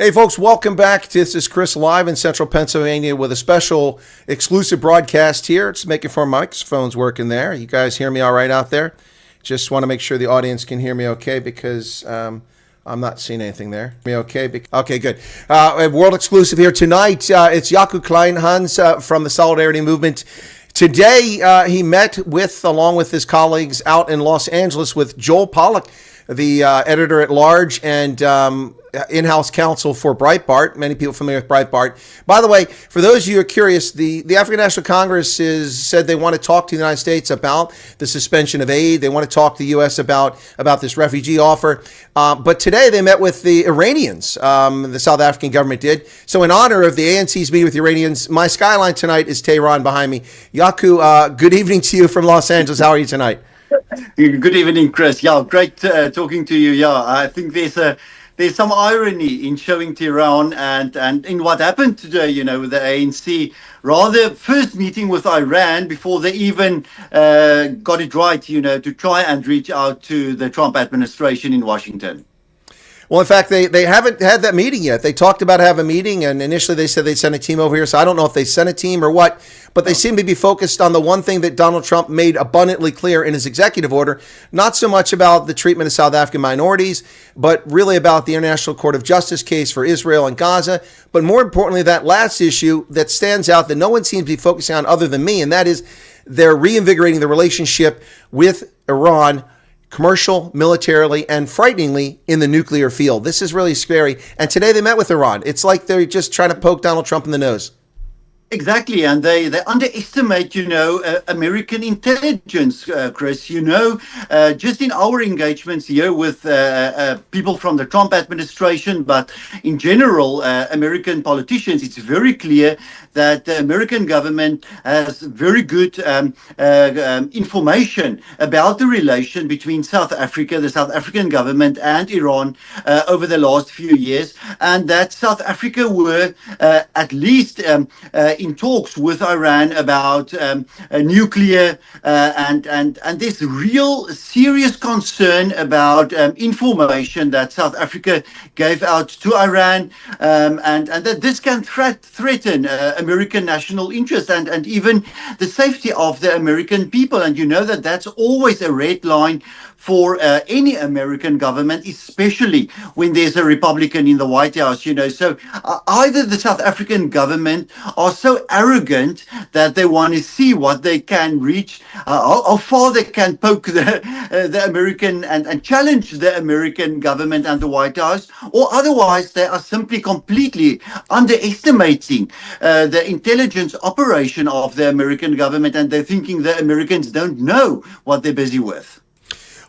Hey folks, welcome back. This is Chris live in central Pennsylvania with a special exclusive broadcast here. It's making sure my microphone's working there. You guys hear me all right out there? Just want to make sure the audience can hear me okay because I'm not seeing anything there. Me okay? Okay, good. World exclusive here tonight. It's Jaco Kleynhans from the Solidarity Movement. Today he met along with his colleagues out in Los Angeles with Joel Pollock, the editor at large and in-house counsel for Breitbart. Many people familiar with Breitbart. By the way, for those of you who are curious, the African National Congress said they want to talk to the United States about the suspension of aid. They want to talk to the U.S. about this refugee offer. But today they met with the Iranians. The South African government did. So in honor of the ANC's meeting with the Iranians, my skyline tonight is Tehran behind me. Jaco, good evening to you from Los Angeles. How are you tonight? Good evening, Chris. Yeah, great talking to you. Yeah, I think there's some irony in showing Tehran and in what happened today, with the ANC, rather first meeting with Iran before they even got it right, to try and reach out to the Trump administration in Washington. Well, in fact, they haven't had that meeting yet. They talked about having a meeting, and initially they said they'd send a team over here. So I don't know if they sent a team or what, but they seem to be focused on the one thing that Donald Trump made abundantly clear in his executive order, not so much about the treatment of South African minorities, but really about the International Court of Justice case for Israel and Gaza. But more importantly, that last issue that stands out that no one seems to be focusing on other than me, and that is they're reinvigorating the relationship with Iran, commercial, militarily, and frighteningly in the nuclear field. This is really scary. And today they met with Iran. It's like they're just trying to poke Donald Trump in the nose. Exactly, and they underestimate, American intelligence, Chris. Just in our engagements here with people from the Trump administration, but in general, American politicians, it's very clear that the American government has very good information about the relation between South Africa, the South African government, and Iran over the last few years, and that South Africa were at least in talks with Iran about nuclear, and there's real serious concern about information that South Africa gave out to Iran, and that this can threaten American national interest and even the safety of the American people. And that's always a red line for any American government, especially when there's a Republican in the White House, So either the South African government are so arrogant that they want to see what they can reach, how far they can poke the American and challenge the American government and the White House, or otherwise they are simply completely underestimating the intelligence operation of the American government, and they're thinking the Americans don't know what they're busy with.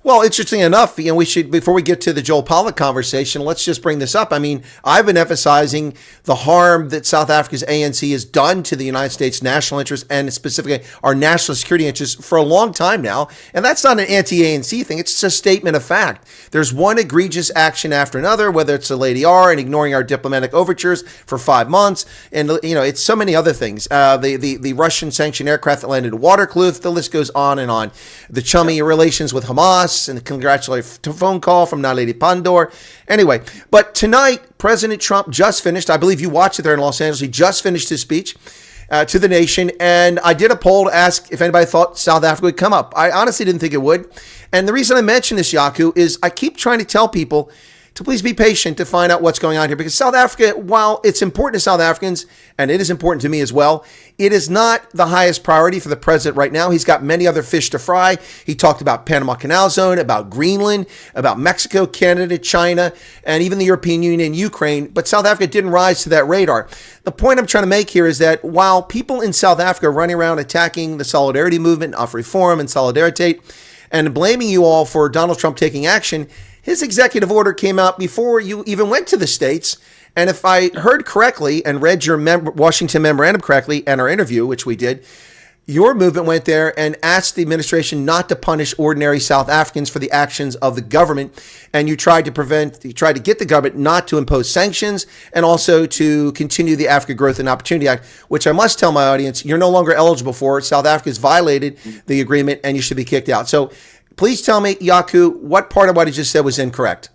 Well, interesting enough, we should, before we get to the Joel Pollock conversation, let's just bring this up. I mean, I've been emphasizing the harm that South Africa's ANC has done to the United States national interest and specifically our national security interests for a long time now. And that's not an anti-ANC thing. It's just a statement of fact. There's one egregious action after another, whether it's the Lady R and ignoring our diplomatic overtures for 5 months. And, it's so many other things. The Russian sanctioned aircraft that landed at Waterkloof, the list goes on and on. The chummy relations with Hamas, and a congratulatory phone call from Naledi Pandor. Anyway, but tonight, President Trump just finished, I believe you watched it there in Los Angeles, he just finished his speech to the nation, and I did a poll to ask if anybody thought South Africa would come up. I honestly didn't think it would, and the reason I mention this, Jaco, is I keep trying to tell people to please be patient to find out what's going on here, because South Africa, while it's important to South Africans, and it is important to me as well, it is not the highest priority for the president right now. He's got many other fish to fry. He talked about Panama Canal Zone, about Greenland, about Mexico, Canada, China, and even the European Union and Ukraine, but South Africa didn't rise to that radar. The point I'm trying to make here is that while people in South Africa are running around attacking the Solidarity Movement, Of Reform and Solidaritate, and blaming you all for Donald Trump taking action, his executive order came out before you even went to the States. And if I heard correctly and read your Washington memorandum correctly and our interview, which we did, your movement went there and asked the administration not to punish ordinary South Africans for the actions of the government. And you tried to get the government not to impose sanctions and also to continue the Africa Growth and Opportunity Act, which I must tell my audience, you're no longer eligible for. South Africa has violated the agreement and you should be kicked out. So please tell me, Jaco, what part of what he just said was incorrect?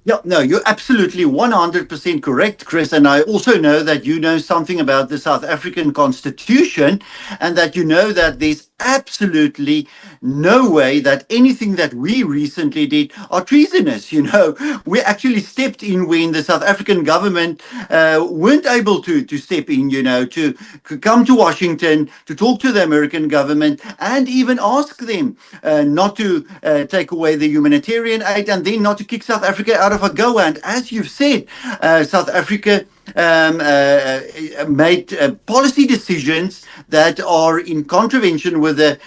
Yeah, no, you're absolutely 100% correct, Chris. And I also know that you know something about the South African Constitution, and that you know that there's absolutely no way that anything that we recently did are treasonous. We actually stepped in when the South African government weren't able to step in, to come to Washington, to talk to the American government, and even ask them not to take away the humanitarian aid, and then not to kick South Africa out of AGOA. And as you've said, South Africa made policy decisions that are in contravention with the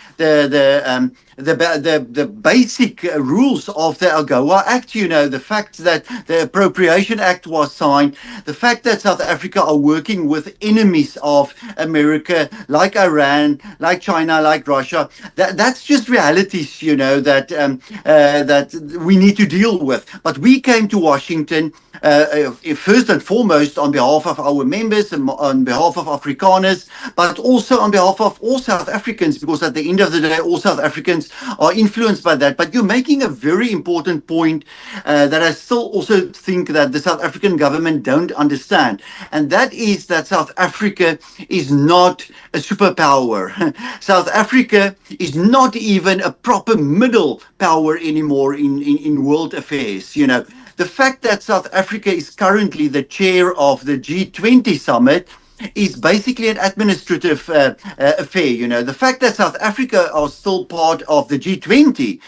basic rules of the AGOA Act. The fact that the Appropriation Act was signed, the fact that South Africa are working with enemies of America, like Iran, like China, like Russia. That's just realities, that we need to deal with. But we came to Washington first and foremost on behalf of our members and on behalf of Afrikaners, but also on behalf of all South Africans, because at the end of the day, all South Africans are influenced by that. But you're making a very important point that I still also think that the South African government don't understand, and that is that South Africa is not a superpower. South Africa is not even a proper middle power anymore in world affairs. The fact that South Africa is currently the chair of the G20 summit is basically an administrative affair. The fact that South Africa are still part of the G20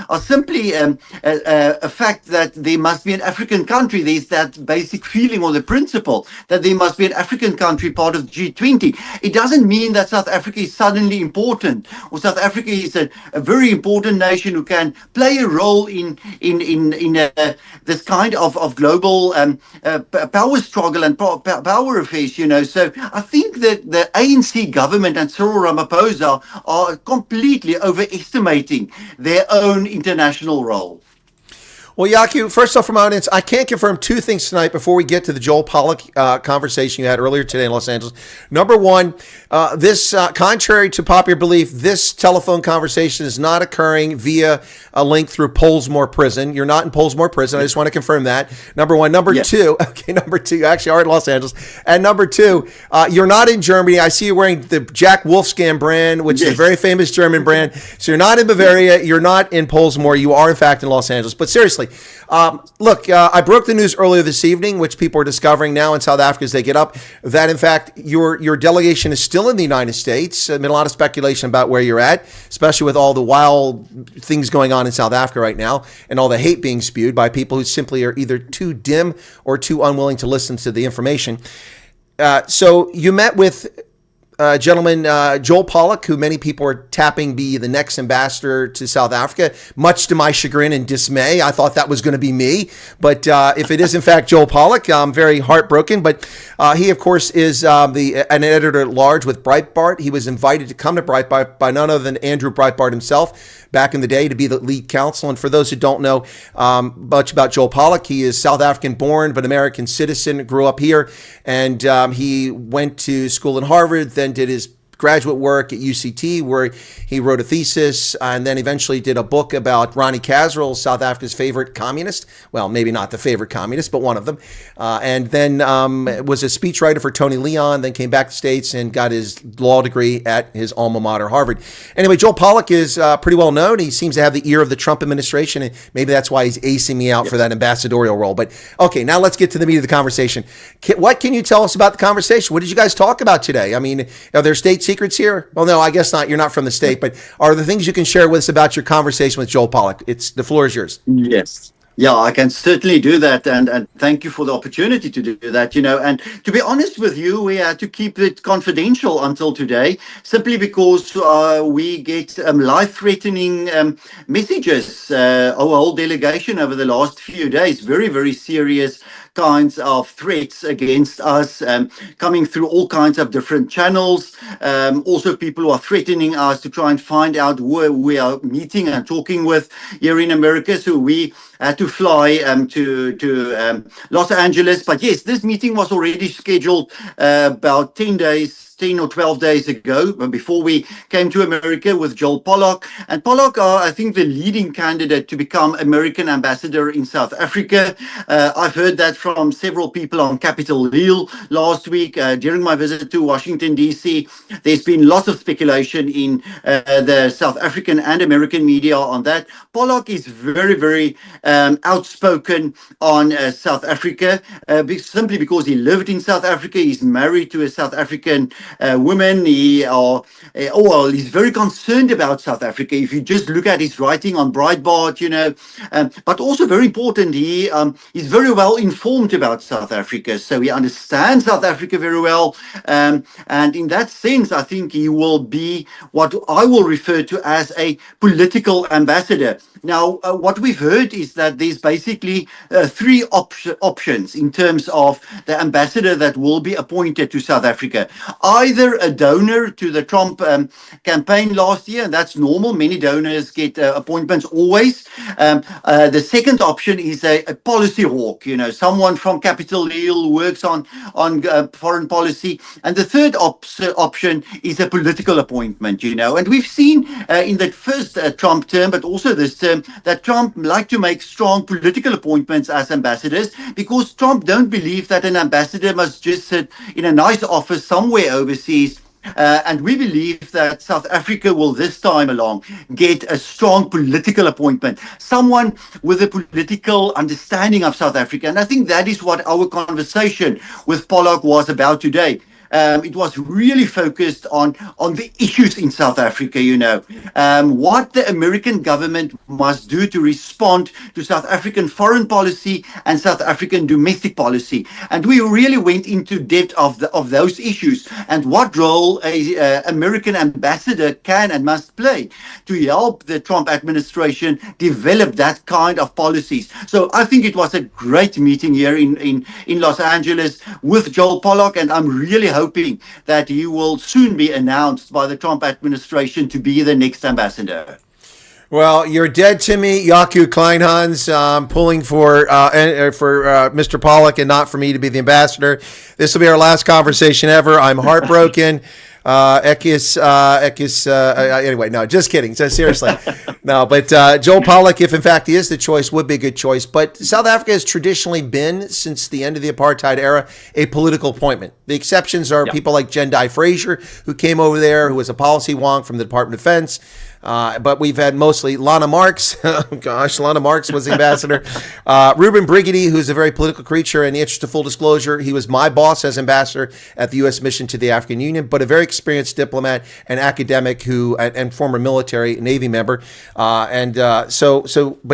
are simply a fact that there must be an African country. There's that basic feeling or the principle that there must be an African country part of the G20. It doesn't mean that South Africa is suddenly important, or South Africa is a very important nation who can play a role in this kind of global power struggle and power affairs. So I think that the ANC government and Cyril Ramaphosa are completely overestimating their own international role. Well, Jaco, first off, from my audience, I can't confirm two things tonight before we get to the Joel Pollock conversation you had earlier today in Los Angeles. Number one, this, contrary to popular belief, this telephone conversation is not occurring via a link through Pollsmoor Prison. You're not in Pollsmoor Prison. I just want to confirm that. Number one. Number two, you actually are in Los Angeles. And number two, you're not in Germany. I see you wearing the Jack Wolfskin brand, which is a very famous German brand. So you're not in Bavaria. You're not in Pollsmoor. You are, in fact, in Los Angeles. But seriously, look, I broke the news earlier this evening, which people are discovering now in South Africa as they get up, that in fact your delegation is still in the United States. There's been a lot of speculation about where you're at, especially with all the wild things going on in South Africa right now and all the hate being spewed by people who simply are either too dim or too unwilling to listen to the information. So you met with gentleman, Joel Pollock, who many people are tapping be the next ambassador to South Africa, much to my chagrin and dismay. I thought that was going to be me, but if it is in fact Joel Pollock, I'm very heartbroken. But he, of course, is an editor-at-large with Breitbart. He was invited to come to Breitbart by none other than Andrew Breitbart himself back in the day to be the lead counsel. And for those who don't know much about Joel Pollock, he is South African born but American citizen, grew up here, and he went to school in Harvard, then did his graduate work at UCT, where he wrote a thesis and then eventually did a book about Ronnie Kasrils, South Africa's favorite communist. Well, maybe not the favorite communist, but one of them. And then was a speechwriter for Tony Leon, then came back to the States and got his law degree at his alma mater, Harvard. Anyway, Joel Pollock is pretty well known. He seems to have the ear of the Trump administration, and maybe that's why he's acing me out for that ambassadorial role. But okay, now let's get to the meat of the conversation. What can you tell us about the conversation? What did you guys talk about today? I mean, are there state secrets here? Well, no, I guess not. You're not from the state, but are there things you can share with us about your conversation with Joel Pollock? The floor is yours. Yes. Yeah, I can certainly do that, and thank you for the opportunity to do that, and to be honest with you, we had to keep it confidential until today, simply because we get life-threatening messages, our whole delegation over the last few days, very, very serious kinds of threats against us, coming through all kinds of different channels. Also, people who are threatening us to try and find out who we are meeting and talking with here in America. So we had to fly to Los Angeles. But yes, this meeting was already scheduled about 10 days 10 or 12 days ago, but before we came to America with Joel Pollock. And Pollock are, I think, the leading candidate to become American ambassador in South Africa. I've heard that from several people on Capitol Hill last week during my visit to Washington, D.C. There's been lots of speculation in the South African and American media on that. Pollock is very, very outspoken on South Africa, simply because he lived in South Africa. He's married to a South African woman. He's very concerned about South Africa. If you just look at his writing on Breitbart, but also very important, he is very well informed about South Africa. So he understands South Africa very well. And in that sense, I think he will be what I will refer to as a political ambassador. Now, what we've heard is that there's basically three options in terms of the ambassador that will be appointed to South Africa. Either a donor to the Trump campaign last year, and that's normal. Many donors get appointments always. The second option is a policy hawk, someone from Capitol Hill who works on foreign policy. And the third option is a political appointment, And we've seen in the first Trump term, but also this term, that Trump liked to make strong political appointments as ambassadors, because Trump don't believe that an ambassador must just sit in a nice office somewhere overseas. And we believe that South Africa will this time along get a strong political appointment, someone with a political understanding of South Africa. And I think that is what our conversation with Pollak was about today. It was really focused on the issues in South Africa, what the American government must do to respond to South African foreign policy and South African domestic policy. And we really went into depth of those issues and what role a American ambassador can and must play to help the Trump administration develop that kind of policies. So I think it was a great meeting here in Los Angeles with Joel Pollock, and I'm really hoping that he will soon be announced by the Trump administration to be the next ambassador. Well, you're dead to me, Jaco Kleynhans. Pulling for Mr. Pollak and not for me to be the ambassador. This will be our last conversation ever. I'm heartbroken. Anyway, no, just kidding. So seriously, no, but Joel Pollock, if in fact he is the choice, would be a good choice. But South Africa has traditionally been, since the end of the apartheid era, a political appointment. The exceptions are people like Jendai Fraser, who came over there, who was a policy wonk from the Department of Defense. But we've had mostly Lana Marks. Lana Marks was the ambassador. Ruben Brigidi, who's a very political creature. In the interest of full disclosure, he was my boss as ambassador at the U.S. mission to the African Union, but a very experienced diplomat and academic and former military Navy member. But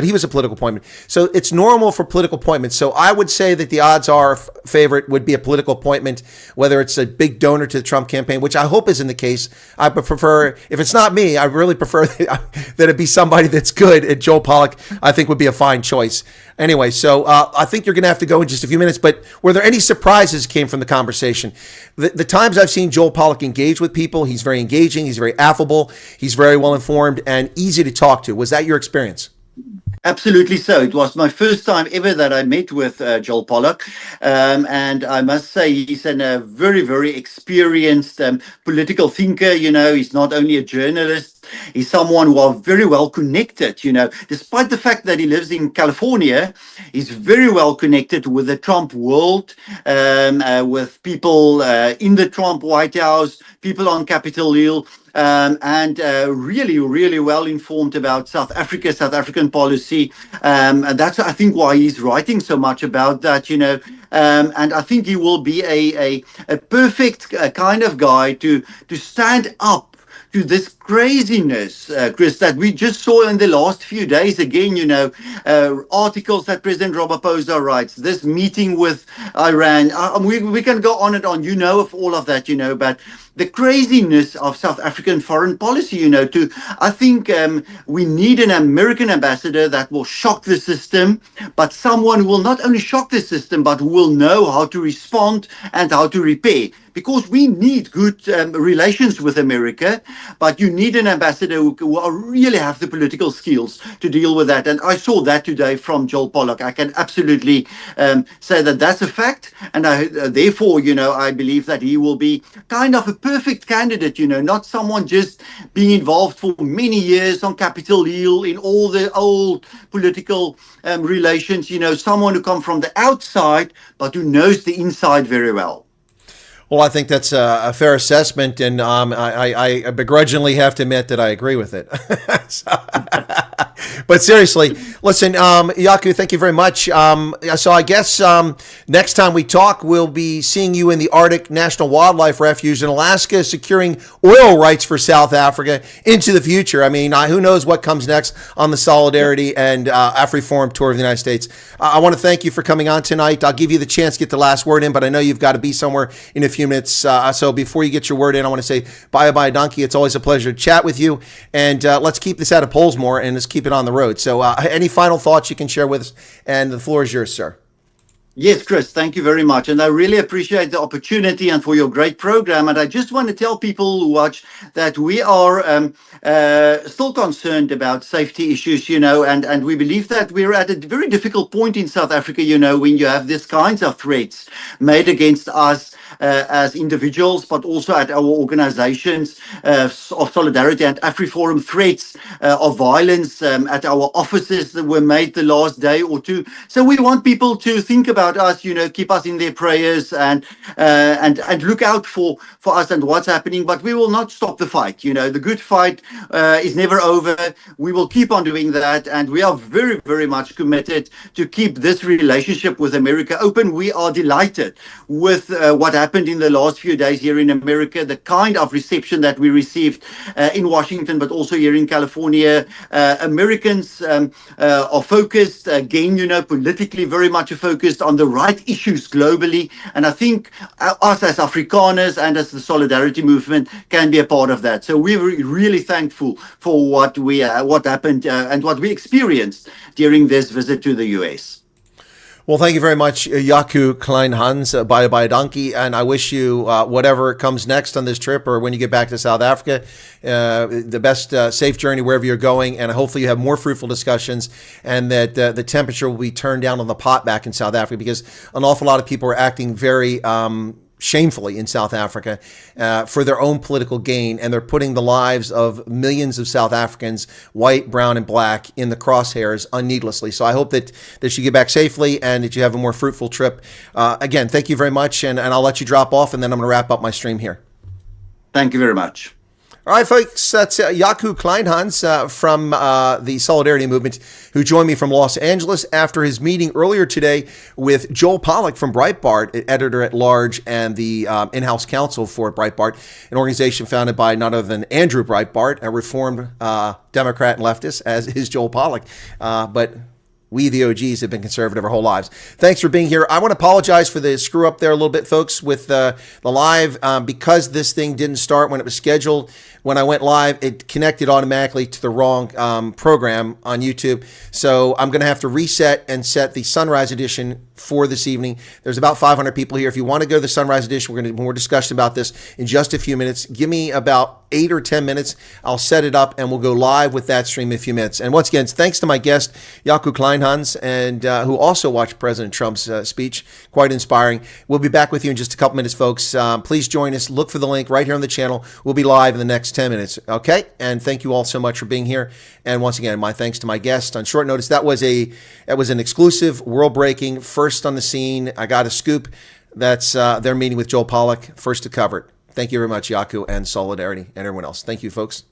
he was a political appointment. So it's normal for political appointments. So I would say that the odds are favorite would be a political appointment, whether it's a big donor to the Trump campaign, which I hope isn't the case. I prefer, if it's not me, I really prefer that it be somebody that's good. And Joel Pollock, I think, would be a fine choice. Anyway, so I think you're going to have to go in just a few minutes. But were there any surprises came from the conversation? The times I've seen Joel Pollock engage with people, he's very engaging, he's very affable, he's very well informed, and easy to talk to. Was that your experience? Absolutely so. It was my first time ever that I met with Joel Pollock. And I must say he's a very, very experienced political thinker. He's not only a journalist, he's someone who are very well connected, despite the fact that he lives in California, he's very well connected with the Trump world, with people in the Trump White House, people on Capitol Hill. And really, really well informed about South Africa, South African policy. And that's, I think, why he's writing so much about that, and I think he will be a perfect kind of guy to stand up to this craziness, Chris, that we just saw in the last few days. Again, articles that President Ramaphosa writes, this meeting with Iran. We can go on and on, of all of that, but the craziness of South African foreign policy, I think we need an American ambassador that will shock the system, but someone who will not only shock the system, but who will know how to respond and how to repair. Because we need good relations with America, but you need an ambassador who really have the political skills to deal with that. And I saw that today from Joel Pollock. I can absolutely say that that's a fact. And therefore, I believe that he will be kind of a perfect candidate, not someone just being involved for many years on Capitol Hill in all the old political relations, someone who comes from the outside, but who knows the inside very well. Well, I think that's a fair assessment, and I begrudgingly have to admit that I agree with it. But seriously, listen, Jaco, thank you very much. So I guess next time we talk, we'll be seeing you in the Arctic National Wildlife Refuge in Alaska, securing oil rights for South Africa into the future. I mean, who knows what comes next on the Solidarity and AfriForum tour of the United States. I want to thank you for coming on tonight. I'll give you the chance to get the last word in, but I know you've got to be somewhere in a few minutes. So before you get your word in, I want to say bye, donkey. It's always a pleasure to chat with you. And let's keep this out of Pollsmoor and let's keep it on the road. So any final thoughts you can share with us? And the floor is yours, sir. Yes, Chris, thank you very much. And I really appreciate the opportunity and for your great program. And I just want to tell people who watch that we are still concerned about safety issues, and we believe that we're at a very difficult point in South Africa, when you have these kinds of threats made against us as individuals, but also at our organizations of Solidarity and AfriForum, threats of violence at our offices that were made the last day or two. So we want people to think about us, keep us in their prayers and look out for us and what's happening. But we will not stop the fight. The good fight is never over. We will keep on doing that. And we are very, very much committed to keep this relationship with America open. We are delighted with what happened in the last few days here in America, the kind of reception that we received in Washington, but also here in California. Americans are focused, again, politically very much focused on the right issues globally. And I think us as Afrikaners and as the Solidarity movement can be a part of that. So we're really thankful for what happened and what we experienced during this visit to the US. Well, thank you very much, Jaco Kleynhans, bye donkey, and I wish you whatever comes next on this trip or when you get back to South Africa, the best safe journey wherever you're going, and hopefully you have more fruitful discussions and that the temperature will be turned down on the pot back in South Africa, because an awful lot of people are acting very shamefully in South Africa for their own political gain, and they're putting the lives of millions of South Africans, white, brown, and black, in the crosshairs needlessly. So I hope that you get back safely and that you have a more fruitful trip. Again, thank you very much, and I'll let you drop off, and then I'm going to wrap up my stream here. Thank you very much. All right, folks, that's Jaco Kleynhans from the Solidarity Movement, who joined me from Los Angeles after his meeting earlier today with Joel Pollock from Breitbart, editor-at-large and the in-house counsel for Breitbart, an organization founded by none other than Andrew Breitbart, a reformed Democrat and leftist, as is Joel Pollock. But we, the OGs, have been conservative our whole lives. Thanks for being here. I want to apologize for the screw up there a little bit, folks, with the live. Because this thing didn't start when it was scheduled, when I went live, it connected automatically to the wrong program on YouTube. So I'm going to have to reset and set the Sunrise Edition for this evening. There's about 500 people here. If you want to go to the Sunrise Edition, we're going to do more discussion about this in just a few minutes. Give me about 8 or 10 minutes. I'll set it up and we'll go live with that stream in a few minutes. And once again, thanks to my guest, Jaco Kleynhans, and who also watched President Trump's speech. Quite inspiring. We'll be back with you in just a couple minutes, folks. Please join us. Look for the link right here on the channel. We'll be live in the next 10 minutes. Okay? And thank you all so much for being here. And once again, my thanks to my guest on short notice. That was an exclusive, world-breaking, first on the scene. I got a scoop. That's their meeting with Joel Pollock, first to cover it. Thank you very much, Jaco and Solidarity and everyone else. Thank you, folks.